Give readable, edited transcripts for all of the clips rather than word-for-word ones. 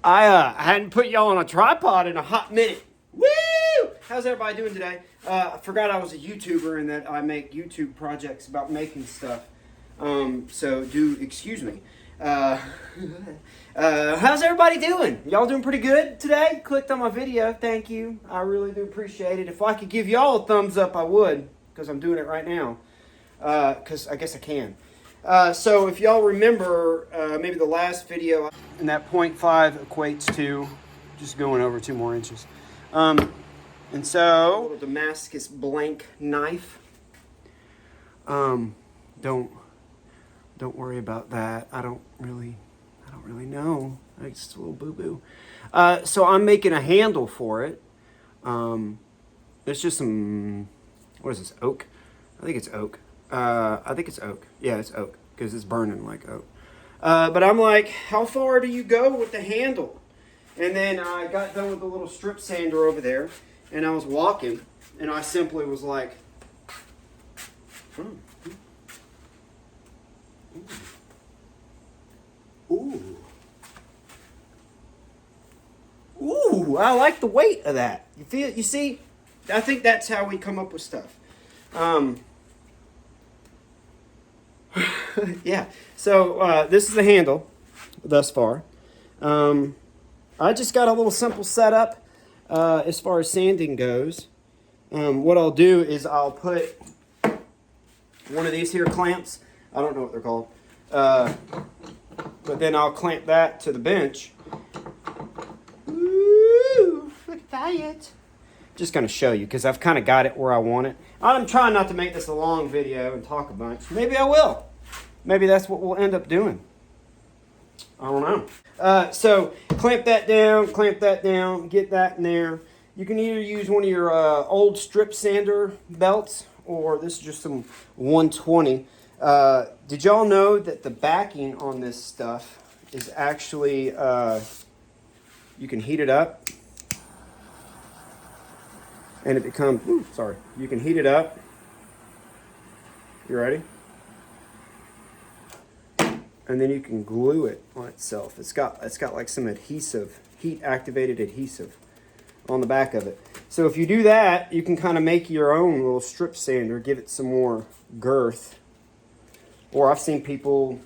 I hadn't put y'all on a tripod in a hot minute. Woo! How's everybody doing today? I forgot I was a YouTuber and that I make YouTube projects about making stuff. So do excuse me. How's everybody doing? Y'all doing pretty good today? Clicked on my video. Thank you. I really do appreciate it. If I could give y'all a thumbs up, I would, because I'm doing it right now. Because I guess I can. So if y'all remember, maybe the last video, and that 0.5 equates to just going over 2 more inches. And so, a little Damascus blank knife. Don't worry about that. I don't really know. It's just a little boo-boo. So I'm making a handle for it. It's just some, what is this, oak? I think it's oak. Yeah, it's oak because it's burning like oak. But I'm like, how far do you go with the handle? And then I got done with the little strip sander over there, and I was walking, and I simply was like, ooh, I like the weight of that. You see, I think that's how we come up with stuff. Yeah, so this is the handle thus far. I just got a little simple setup as far as sanding goes. What I'll do is I'll put one of these here clamps. I don't know what they're called. But then I'll clamp that to the bench. Ooh, look at that. Just going to show you because I've kind of got it where I want it. I'm trying not to make this a long video and talk a bunch. Maybe I will. Maybe that's what we'll end up doing. I don't know. So clamp that down, get that in there. You can either use one of your old strip sander belts, or this is just some 120. Did y'all know that the backing on this stuff is actually, you can heat it up and it becomes, you can heat it up. You ready? And then you can glue it on itself. It's got like some adhesive, heat activated adhesive on the back of it. So if you do that, you can kind of make your own little strip sander, give it some more girth. Or I've seen people,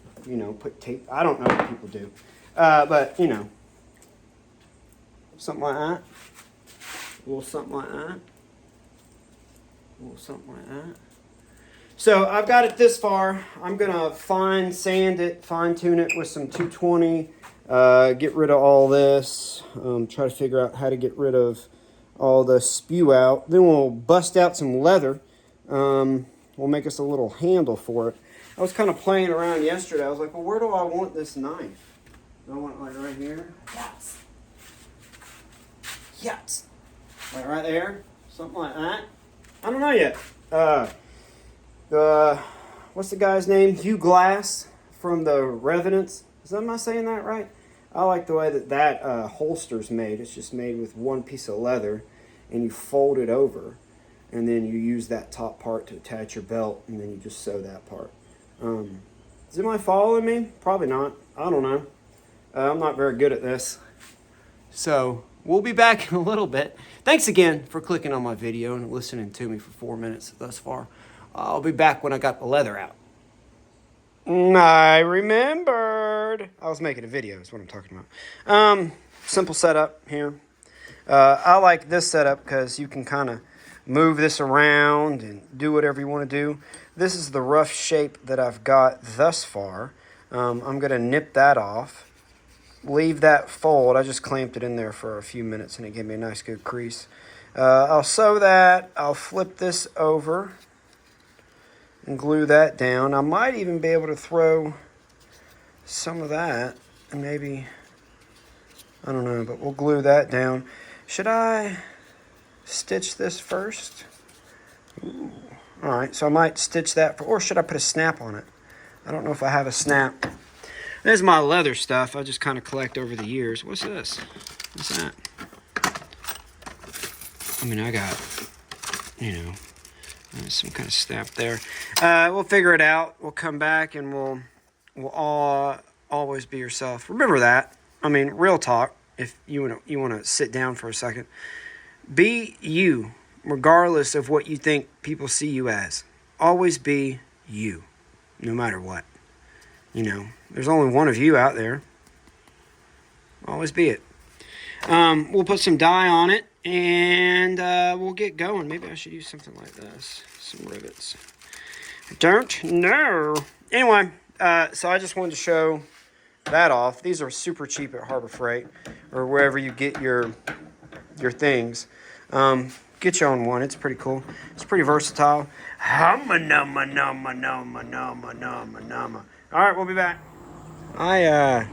put tape. I don't know what people do. But, something like that. A little something like that. A little something like that. So I've got it this far. I'm going to fine tune it with some 220. Get rid of all this. Try to figure out how to get rid of all the spew out. Then we'll bust out some leather. We'll make us a little handle for it. I was kind of playing around yesterday. I was like, well, where do I want this knife? Do I want it like right here? Yes. Like right there? Something like that? I don't know yet. What's the guy's name? Hugh Glass from the Revenants. Am I saying that right? I like the way that holster's made. It's just made with one piece of leather, and you fold it over, and then you use that top part to attach your belt, and then you just sew that part. Is anybody following me? Probably not. I don't know. I'm not very good at this. So we'll be back in a little bit. Thanks again for clicking on my video and listening to me for 4 minutes thus far. I'll be back when I got the leather out. I remembered. I was making a video is what I'm talking about. Simple setup here. I like this setup because you can kind of move this around and do whatever you want to do. This is the rough shape that I've got thus far. I'm going to nip that off. Leave that fold. I just clamped it in there for a few minutes and it gave me a nice good crease. I'll sew that. I'll flip this over and glue that down. I might even be able to throw some of that and maybe, I don't know, but we'll glue that down. Should I stitch this first? Ooh. All right, so I might stitch that, or should I put a snap on it? I don't know if I have a snap. There's my leather stuff I just kind of collect over the years. What's this? What's that? I mean, I got, some kind of snap there. We'll figure it out. We'll come back and we'll all always be yourself. Remember that. I mean, real talk. if you want to sit down for a second. Be you, regardless of what you think people see you as. Always be you, no matter what. There's only one of you out there. Always be it. We'll put some dye on it, and we'll get going. Maybe I should use something like this. Some rivets. Don't know. Anyway, so I just wanted to show that off. These are super cheap at Harbor Freight or wherever you get your things. Get your own one. It's pretty cool. It's pretty versatile. All right, we'll be back. I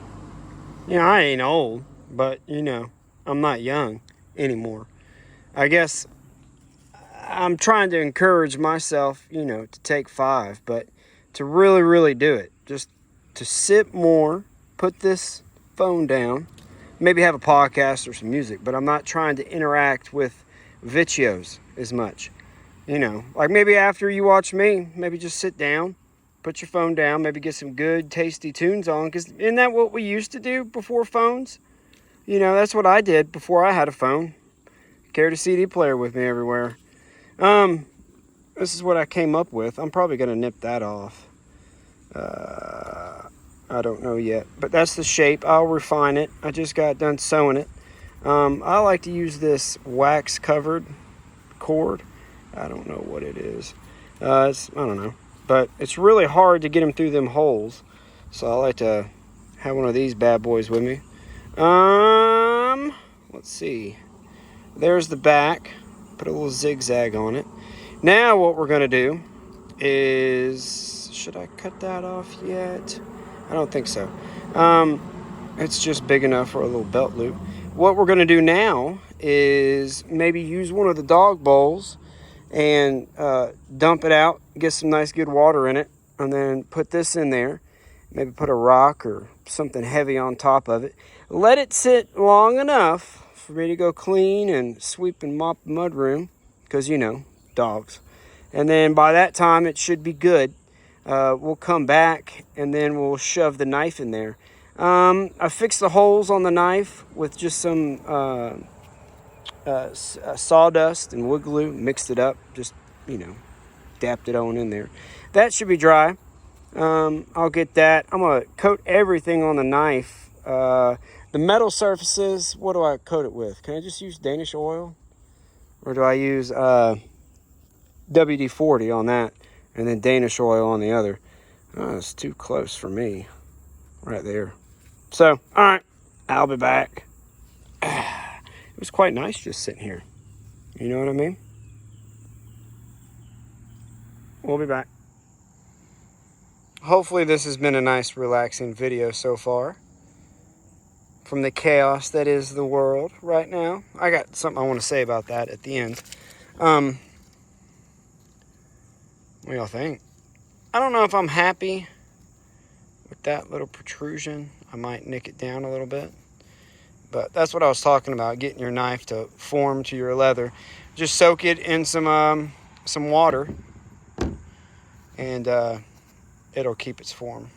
ain't old, but I'm not young anymore. I guess I'm trying to encourage myself, to take 5, but to really, really do it. Just to sit more, put this phone down, maybe have a podcast or some music, but I'm not trying to interact with videos as much. Like maybe after you watch me, maybe just sit down, put your phone down, maybe get some good, tasty tunes on, because isn't that what we used to do before phones? That's what I did before I had a phone. Carried a CD player with me everywhere. This is what I came up with. I'm probably going to nip that off. I don't know yet, but that's the shape. I'll refine it. I just got done sewing it. I like to use this wax covered cord. I don't know what it is. I don't know, but it's really hard to get them through them holes. So I like to have one of these bad boys with me. Let's see. There's the back. Put a little zigzag on it. Now what we're going to do is... Should I cut that off yet? I don't think so. It's just big enough for a little belt loop. What we're going to do now is maybe use one of the dog bowls and dump it out, get some nice good water in it, and then put this in there. Maybe put a rock or something heavy on top of it. Let it sit long enough for me to go clean and sweep and mop the mudroom, because, dogs. And then by that time, it should be good. We'll come back, and then we'll shove the knife in there. I fixed the holes on the knife with just some sawdust and wood glue, mixed it up, just, dapped it on in there. That should be dry. I'll get that. I'm going to coat everything on the knife. The metal surfaces, what do I coat it with? Can I just use Danish oil? Or do I use WD-40 on that and then Danish oil on the other? Oh, it's too close for me. Right there. So, all right. I'll be back. It was quite nice just sitting here. You know what I mean? We'll be back. Hopefully this has been a nice, relaxing video so far. From the chaos that is the world right now. I got something I want to say about that at the end. What do y'all think? I don't know if I'm happy with that little protrusion. I might nick it down a little bit. But that's what I was talking about, getting your knife to form to your leather. Just soak it in some water, and it'll keep its form.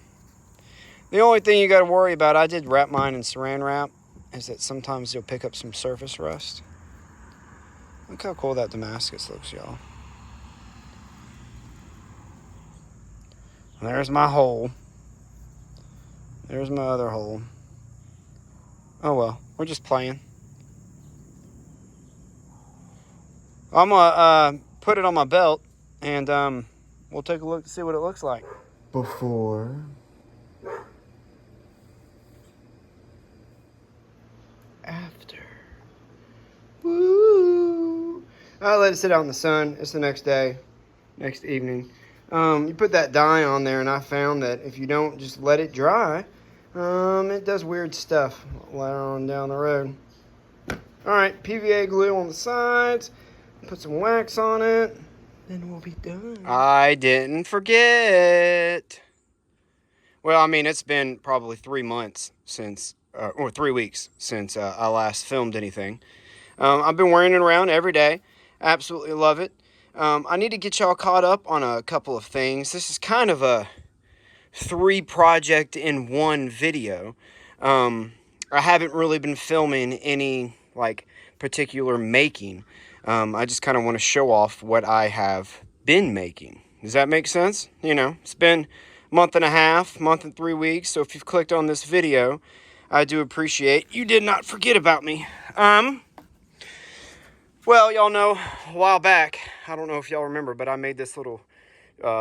The only thing you got to worry about, I did wrap mine in saran wrap, is that sometimes you'll pick up some surface rust. Look how cool that Damascus looks, y'all. There's my hole. There's my other hole. Oh well, we're just playing. I'm gonna put it on my belt, and we'll take a look to see what it looks like. Before. After. Woo! I let it sit out in the sun. It's the next day, next evening. You put that dye on there, and I found that if you don't just let it dry, it does weird stuff later on down the road. Alright, PVA glue on the sides. Put some wax on it. Then we'll be done. I didn't forget. Well, I mean, it's been probably 3 months since, or 3 weeks since I last filmed anything. I've been wearing it around every day. Absolutely love it. I need to get y'all caught up on a couple of things. This is kind of a 3 project in 1 video. I haven't really been filming any like particular making. I just kind of want to show off what I have been making. Does that make sense? You know, it's been a month and a half, month and 3 weeks. So if you've clicked on this video, I do appreciate you did not forget about me. Well, y'all know a while back, I don't know if y'all remember, but I made this little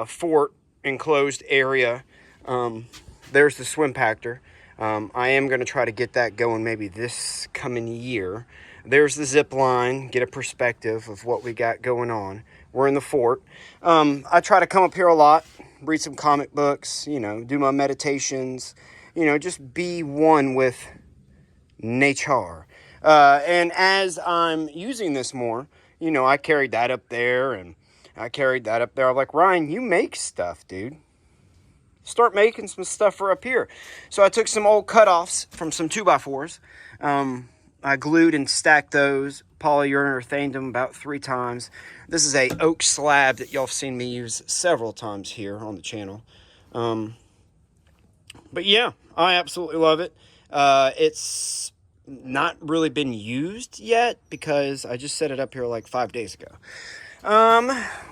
fort enclosed area. There's the swim pactor. I am going to try to get that going maybe this coming year. There's the zip line, get a perspective of what we got going on. We're in the fort. I try to come up here a lot, read some comic books, you know, do my meditations, you know, just be one with nature. And as I'm using this more, you know, I carried that up there and I carried that up there. I'm like, Ryan, you make stuff, dude. Start making some stuff for up here. So I took some old cutoffs from some 2x4s. I glued and stacked those, polyurethaned them about 3 times. This is a oak slab that y'all have seen me use several times here on the channel. But yeah, I absolutely love it. It's not really been used yet because I just set it up here like 5 days ago.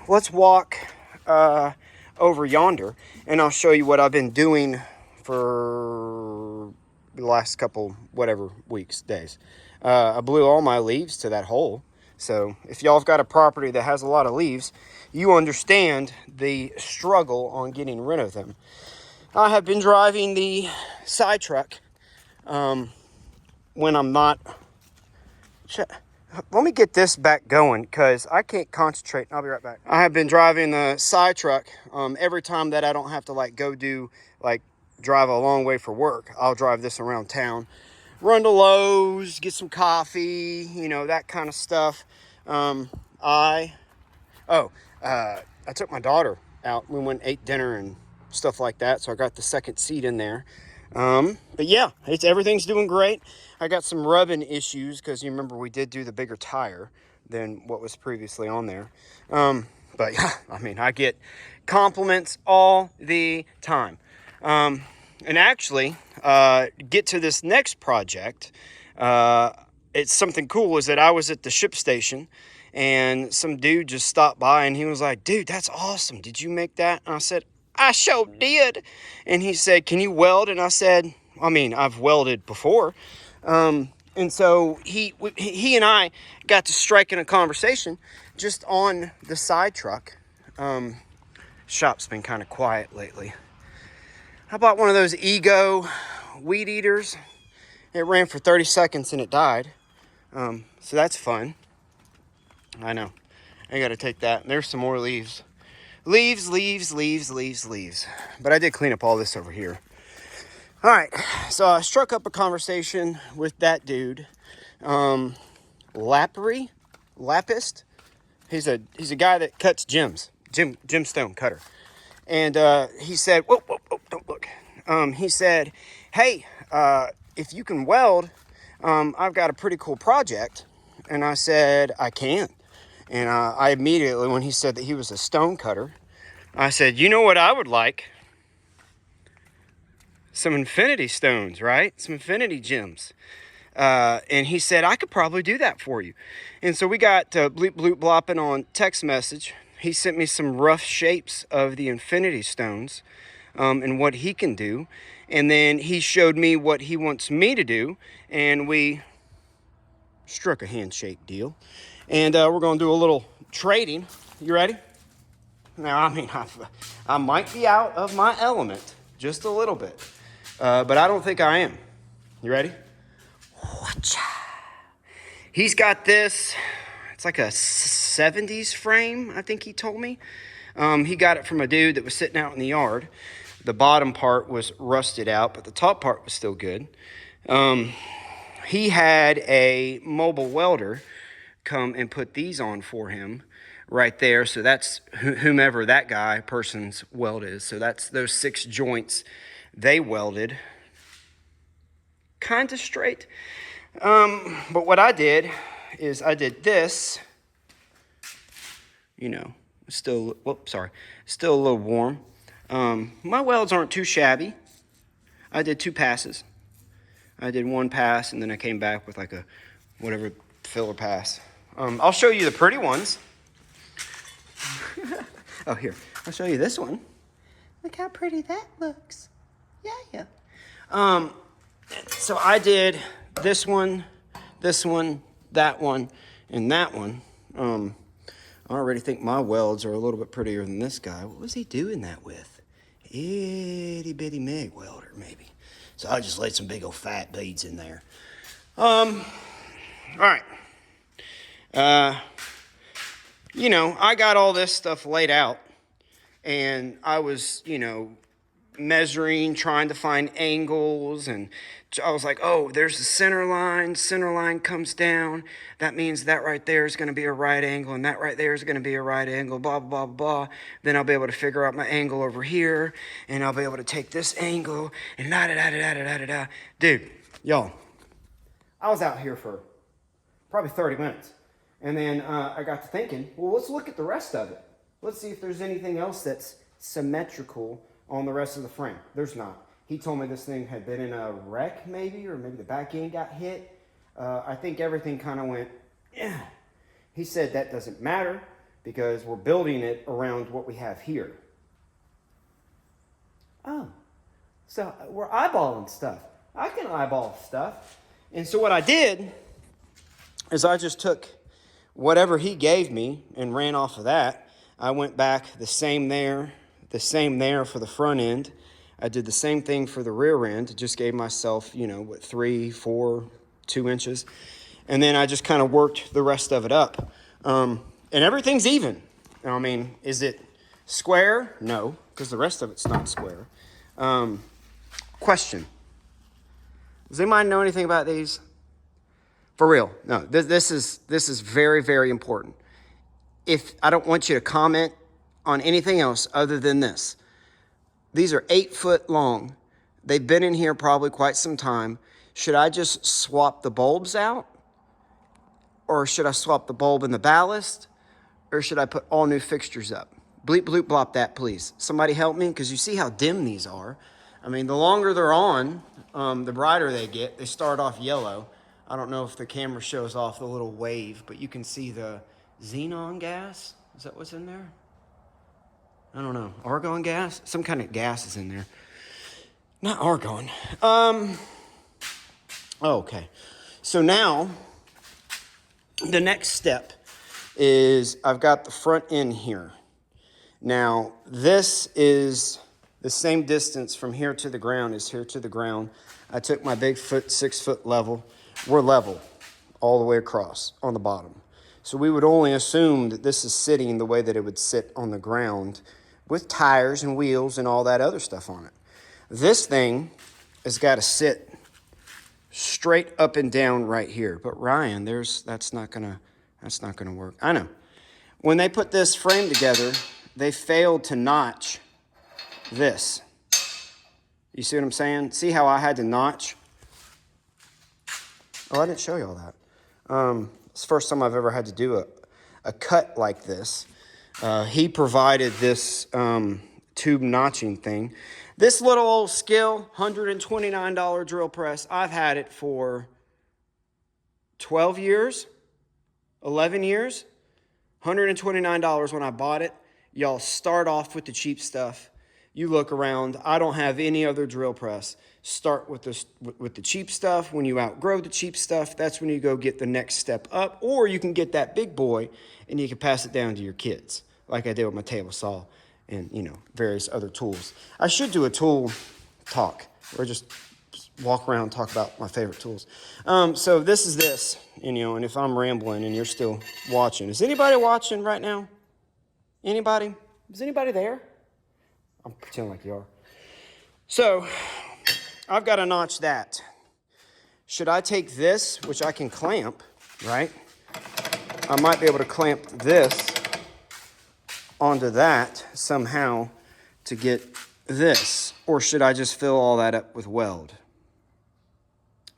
Let's walk over yonder and I'll show you what I've been doing for the last couple whatever weeks, days. I blew all my leaves to that hole. So if y'all have got a property that has a lot of leaves, you understand the struggle on getting rid of them. I have been driving the side truck when I'm not. Let me get this back going because I can't concentrate. I'll be right back. I have been driving the side truck every time that I don't have to like go do like drive a long way for work. I'll drive this around town, run to Lowe's, get some coffee, you know, that kind of stuff. I took my daughter out. We went and ate dinner and stuff like that. So I got the second seat in there. But yeah, everything's doing great. I got some rubbing issues because you remember we did do the bigger tire than what was previously on there. But yeah, I mean, I get compliments all the time. And actually, get to this next project. It's something cool is that I was at the ship station and some dude just stopped by and he was like, dude, that's awesome. Did you make that? And I said, I sure did. And he said, can you weld? And I said, I mean, I've welded before. And so he and I got to striking a conversation just on the side truck. Shop's been kind of quiet lately. I bought one of those Ego weed eaters. It ran for 30 seconds and it died. So that's fun. I know. I got to take that. And there's some more leaves. Leaves. But I did clean up all this over here. All right. So I struck up a conversation with that dude. Lapist. He's a guy that cuts gems. Gem stone cutter. And he said, whoa, don't look. He said, hey, if you can weld, I've got a pretty cool project. And I said, I can. And I immediately, when he said that he was a stone cutter, I said, you know what I would like? Some infinity stones, right? Some infinity gems. And he said, I could probably do that for you. And so we got bleep bloop blopping on text message. He sent me some rough shapes of the infinity stones and what he can do. And then he showed me what he wants me to do. And we struck a handshake deal. And we're going to do a little trading. You ready? Now, I mean, I might be out of my element just a little bit. But I don't think I am. You ready? He's got this. It's like a 70s frame, I think he told me. He got it from a dude that was sitting out in the yard. The bottom part was rusted out, but the top part was still good. He had a mobile welder come and put these on for him right there. So that's whomever that person's weld is. So that's those 6 joints they welded kind of straight. But what I did is I did this, you know, still a little warm. My welds aren't too shabby. I did 2 passes. I did one pass, and then I came back with like a whatever filler pass. I'll show you the pretty ones. Oh, here. I'll show you this one. Look how pretty that looks. Yeah. So I did this one, that one, and that one. I already think my welds are a little bit prettier than this guy. What was he doing that with? Itty bitty MIG welder, maybe. So I just laid some big old fat beads in there. All right. I got all this stuff laid out, and I was, measuring, trying to find angles, and I was like, oh, there's the center line comes down, that means that right there is going to be a right angle, and that right there is going to be a right angle, blah, blah, blah, blah. Then I'll be able to figure out my angle over here, and I'll be able to take this angle, and da-da-da-da-da-da-da-da. Dude, y'all, I was out here for probably 30 minutes, and then I got to thinking, well, let's look at the rest of it. Let's see if there's anything else that's symmetrical on the rest of the frame. There's not. He told me this thing had been in a wreck maybe, or maybe the back end got hit. I think everything kind of went, yeah. He said that doesn't matter because we're building it around what we have here. Oh, so we're eyeballing stuff. I can eyeball stuff. And so what I did is I just took whatever he gave me and ran off of that. I went back the same there for the front end. I did the same thing for the rear end. Just gave myself, 3, 4, 2 inches. And then I just kind of worked the rest of it up. And everything's even. I mean, is it square? No, because the rest of it's not square. Question. Does anybody know anything about these? For real. No, this is very, very important. If I don't want you to comment on anything else other than this. These are 8 foot long. They've been in here probably quite some time. Should I just swap the bulbs out? Or should I swap the bulb and the ballast? Or should I put all new fixtures up? Bleep, bloop, blop that, please. Somebody help me, because you see how dim these are. I mean, the longer they're on, the brighter they get. They start off yellow. I don't know if the camera shows off the little wave, but you can see the xenon gas. Is that what's in there? I don't know. Argon gas? Some kind of gas is in there. Not argon. Okay. So now, the next step is I've got the front end here. Now, this is the same distance from here to the ground as here to the ground. I took my big 6 foot level. We're level all the way across on the bottom. So we would only assume that this is sitting the way that it would sit on the ground with tires and wheels and all that other stuff on it. This thing has got to sit straight up and down right here. But Ryan, that's not gonna work. I know. When they put this frame together, they failed to notch this. You see what I'm saying? See how I had to notch? Oh, I didn't show you all that. It's the first time I've ever had to do a cut like this. He provided this tube notching thing. This little old Skill, $129 drill press, I've had it for 12 years, 11 years, $129 when I bought it. Y'all start off with the cheap stuff. You look around, I don't have any other drill press. Start with the cheap stuff. When you outgrow the cheap stuff, that's when you go get the next step up. Or you can get that big boy and you can pass it down to your kids, like I did with my table saw and, various other tools. I should do a tool talk or just walk around and talk about my favorite tools. So this is this, and if I'm rambling and you're still watching. Is anybody watching right now? Anybody? Is anybody there? I'm pretending like you are. So I've got to notch that. Should I take this, which I can clamp, right? I might be able to clamp this onto that somehow to get this. Or should I just fill all that up with weld?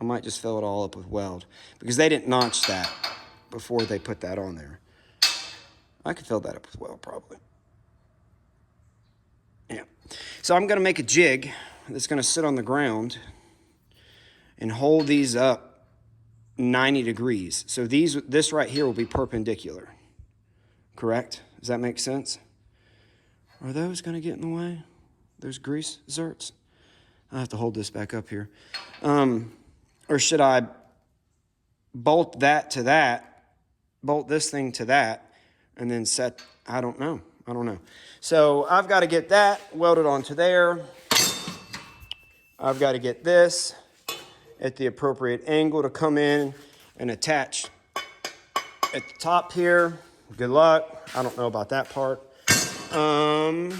I might just fill it all up with weld because they didn't notch that before they put that on there. I could fill that up with weld probably. Yeah. So I'm going to make a jig that's going to sit on the ground. and hold these up 90 degrees. So this right here will be perpendicular. Correct? Does that make sense? Are those going to get in the way? Those grease zerts? I have to hold this back up here. Or should I bolt that to that, bolt this thing to that, and then set, I don't know. So I've got to get that welded onto there. I've got to get this at the appropriate angle to come in and attach at the top here. Good luck. I don't know about that part. And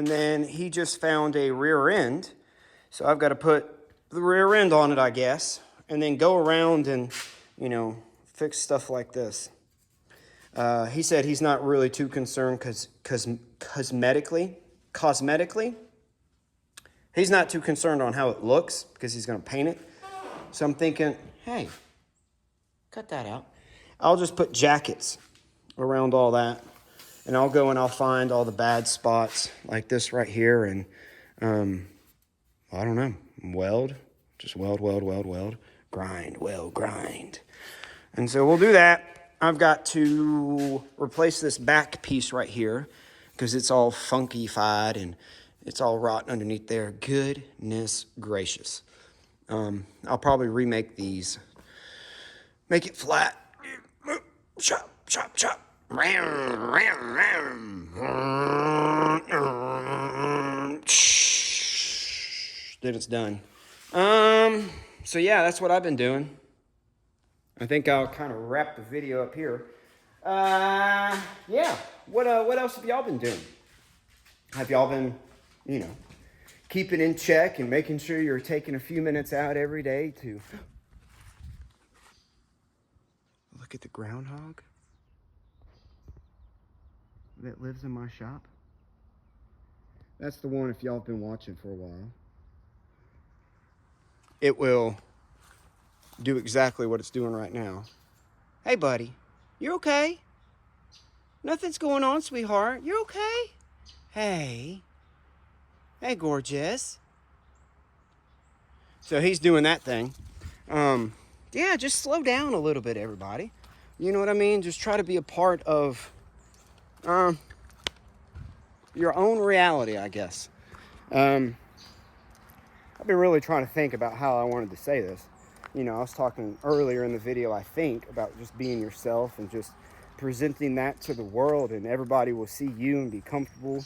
then he just found a rear end. So I've got to put the rear end on it, I guess, and then go around and, fix stuff like this. He said he's not really too concerned because cosmetically, he's not too concerned on how it looks because he's going to paint it. So I'm thinking, hey, cut that out. I'll just put jackets around all that, and I'll go and I'll find all the bad spots like this right here, and I don't know, just weld, grind. And so we'll do that. I've got to replace this back piece right here because it's all funky-fied and it's all rotten underneath there. Goodness gracious. I'll probably remake these. Make it flat. Chop. Then it's done. So yeah, that's what I've been doing. I think I'll kind of wrap the video up here. Yeah. What else have y'all been doing? Have y'all been, keeping in check and making sure you're taking a few minutes out every day to look at the groundhog that lives in my shop? That's the one if y'all have been watching for a while. It will do exactly what it's doing right now. Hey, buddy, you okay? Nothing's going on, sweetheart. You okay? Hey, gorgeous. So he's doing that thing. Yeah, just slow down a little bit, everybody. You know what I mean? Just try to be a part of your own reality, I guess. I've been really trying to think about how I wanted to say this. I was talking earlier in the video, I think, about just being yourself and just presenting that to the world, and everybody will see you and be comfortable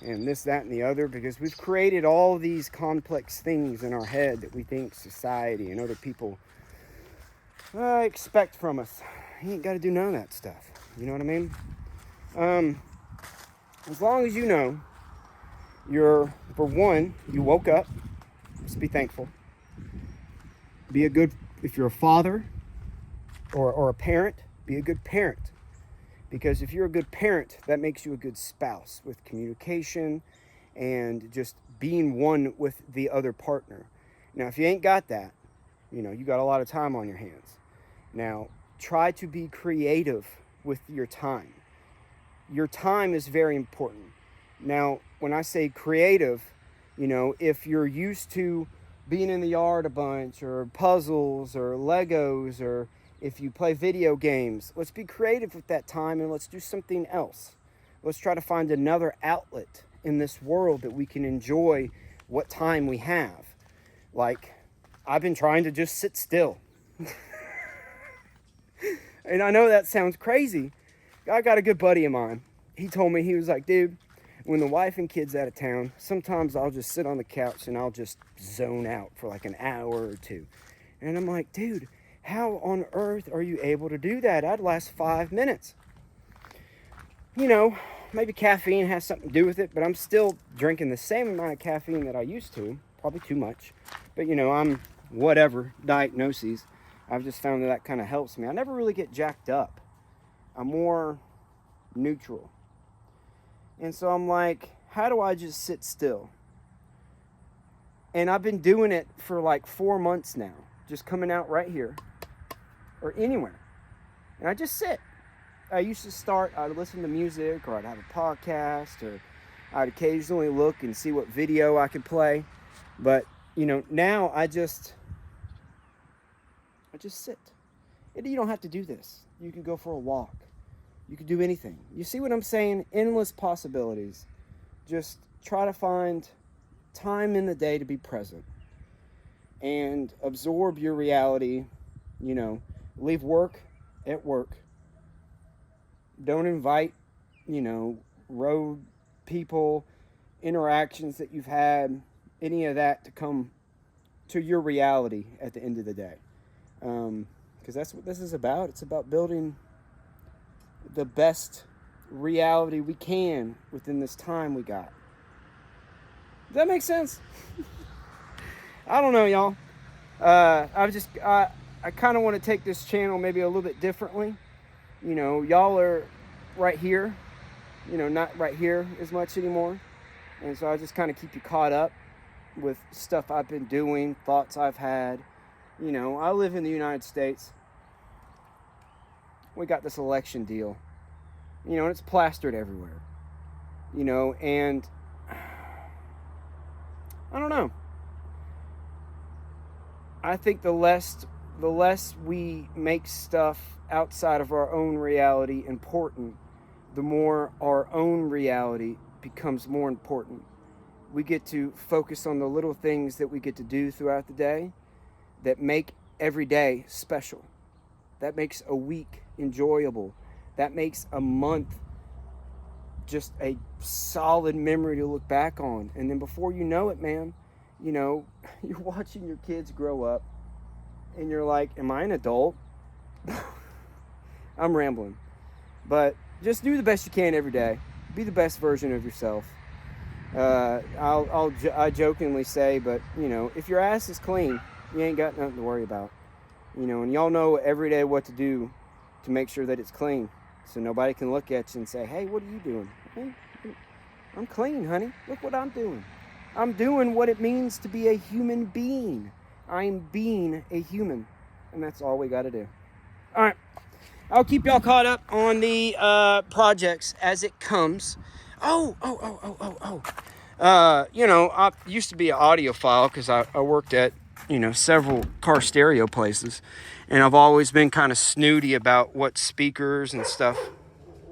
and this, that, and the other, because we've created all these complex things in our head that we think society and other people expect from us. You ain't got to do none of that stuff. You know what I mean? As long as you know for one, you woke up, just be thankful. Be a good, if you're a father or a parent, be a good parent. Because if you're a good parent, that makes you a good spouse with communication and just being one with the other partner. Now, if you ain't got that, you got a lot of time on your hands. Now, try to be creative with your time. Your time is very important. Now, when I say creative, if you're used to being in the yard a bunch, or puzzles, or Legos, or if you play video games, let's be creative with that time and let's do something else. Let's try to find another outlet in this world that we can enjoy what time we have. Like, I've been trying to just sit still. And I know that sounds crazy. I got a good buddy of mine. He told me, he was like, dude, when the wife and kids out of town, sometimes I'll just sit on the couch and I'll just zone out for like an hour or two. And I'm like, dude, how on earth are you able to do that? I'd last 5 minutes. Maybe caffeine has something to do with it, but I'm still drinking the same amount of caffeine that I used to, probably too much. But I'm whatever diagnoses. I've just found that kind of helps me. I never really get jacked up. I'm more neutral. And so I'm like, how do I just sit still? And I've been doing it for like 4 months now, just coming out right here or anywhere. And I just sit. I used to start, I'd listen to music, or I'd have a podcast, or I'd occasionally look and see what video I could play. But, now I just I just sit. And you don't have to do this. You can go for a walk. You can do anything. You see what I'm saying? Endless possibilities. Just try to find time in the day to be present and absorb your reality. You know, leave work at work. Don't invite, road people, interactions that you've had, any of that to come to your reality at the end of the day. Because that's what this is about. It's about building the best reality we can within this time we got. Does that make sense? I don't know, y'all. I kind of want to take this channel maybe a little bit differently. Y'all are right here, not right here as much anymore. And so I just kind of keep you caught up with stuff I've been doing, thoughts I've had. I live in the United States. We got this election deal, and it's plastered everywhere, and I don't know. I think the less we make stuff outside of our own reality important, the more our own reality becomes more important. We get to focus on the little things that we get to do throughout the day that make every day special. That makes a week enjoyable. That makes a month just a solid memory to look back on. And then before you know it, man, you're watching your kids grow up and you're like, am I an adult? I'm rambling. But just do the best you can every day. Be the best version of yourself. I jokingly say, but if your ass is clean, you ain't got nothing to worry about. And y'all know every day what to do to make sure that it's clean, so nobody can look at you and say, hey, what are you doing? Hey, I'm clean, honey. Look what I'm doing. I'm doing what it means to be a human being. I'm being a human, and that's all we got to do. All right, I'll keep y'all caught up on the projects as it comes. I used to be an audiophile because I worked at, several car stereo places. And I've always been kind of snooty about what speakers and stuff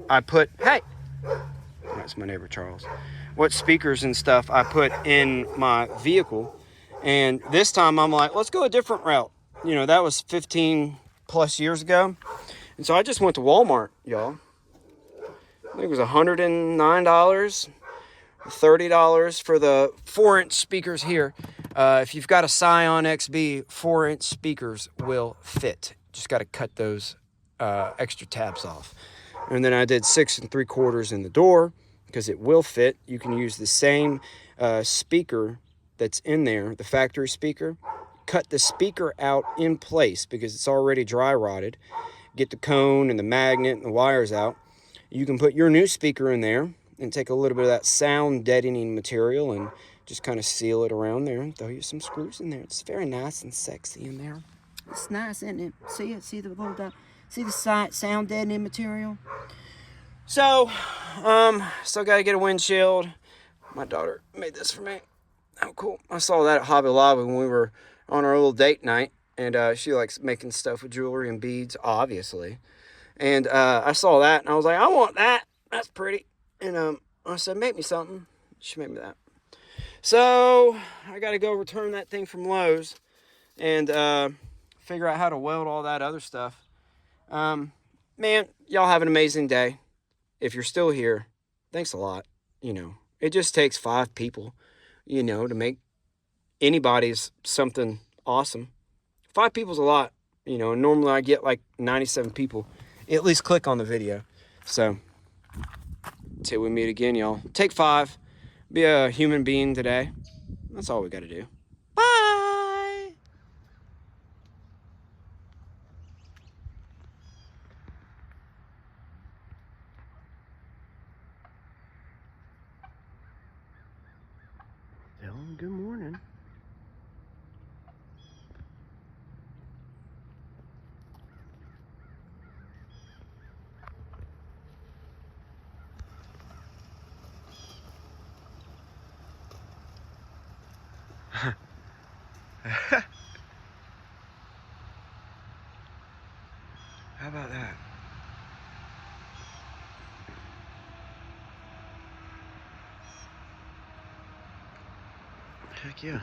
I put. Hey! That's my neighbor, Charles. What speakers and stuff I put in my vehicle. And this time I'm like, let's go a different route. That was 15 plus years ago. And so I just went to Walmart, y'all. I think it was $109. $30 for the 4-inch speakers here. If you've got a Scion XB, 4-inch speakers will fit. Just got to cut those extra tabs off. And then I did 6 3/4 in the door because it will fit. You can use the same speaker that's in there, the factory speaker. Cut the speaker out in place because it's already dry rotted. Get the cone and the magnet and the wires out. You can put your new speaker in there and take a little bit of that sound deadening material and just kind of seal it around there and throw you some screws in there. It's very nice and sexy in there. It's nice, isn't it? See it? See the little see the sound deadening material? So, still got to get a windshield. My daughter made this for me. Oh, cool. I saw that at Hobby Lobby when we were on our little date night. And she likes making stuff with jewelry and beads, obviously. And I saw that, and I was like, I want that. That's pretty. And I said, make me something. She made me that. So I got to go return that thing from Lowe's and figure out how to weld all that other stuff. Man, y'all have an amazing day. If you're still here, thanks a lot. It just takes 5 people, to make anybody's something awesome. 5 people's a lot, and normally I get like 97 people at least click on the video. So till we meet again, y'all. Take 5. Be a human being today. That's all we got to do. Bye. Tell them good morning. about that? Heck yeah.